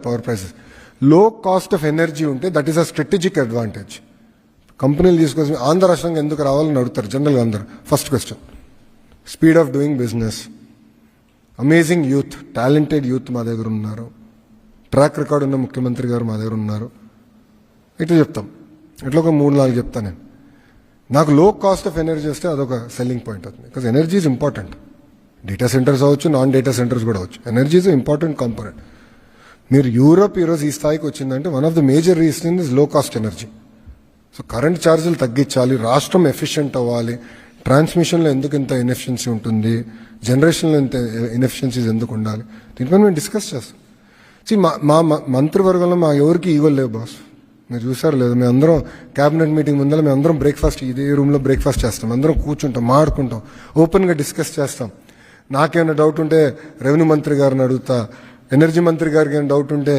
Power prices. లో cost of energy ఉంటే that is a strategic advantage. కంపెనీలు తీసుకొచ్చి ఆంధ్ర రాష్ట్రంగా ఎందుకు రావాలని అడుగుతారు జనరల్గా అందరు. First question, speed of doing business, amazing youth, talented youth మా దగ్గర ఉన్నారు, ట్రాక్ రికార్డ్ ఉన్న ముఖ్యమంత్రి గారు మా దగ్గర ఉన్నారు. ఇట్లా చెప్తాం. ఇట్లా ఒక 3-4 చెప్తాను నేను. నాకు లో కాస్ట్ ఆఫ్ ఎనర్జీ వస్తే అదొక సెల్లింగ్ పాయింట్ అవుతుంది. Because energy is important. Data centres అవ్వచ్చు, నాన్ డేటా సెంటర్స్ కూడా అవ్వచ్చు. Energy is important component. మీరు యూరోప్ ఈరోజు ఈ స్థాయికి వచ్చిందంటే one of the major reason is low cost energy. So current ఛార్జీలు తగ్గించాలి, రాష్ట్రం ఎఫిషియెంట్ అవ్వాలి. ట్రాన్స్మిషన్లో ఎందుకు ఇంత ఇన్ఎఫిషియన్సీ ఉంటుంది, జనరేషన్లో ఇంత ఇన్ఎఫిషియన్సీస్ ఎందుకు ఉండాలి, దీనిపైన మేము డిస్కస్ చేస్తాం. మా మంత్రివర్గంలో మా ఎవరికి ఈగోలు లేవు బాస్. మీరు చూసారు లేదు, మేము అందరం క్యాబినెట్ మీటింగ్ ముందర మేము అందరం బ్రేక్ఫాస్ట్ ఇదే రూమ్లో బ్రేక్ఫాస్ట్ చేస్తాం, అందరం కూర్చుంటాం, మాట్లాడుకుంటాం, ఓపెన్గా డిస్కస్ చేస్తాం. నాకేమైనా డౌట్ ఉంటే రెవెన్యూ మంత్రి గారిని అడుగుతా, ఎనర్జీ మంత్రి గారికి ఏమైనా డౌట్ ఉంటే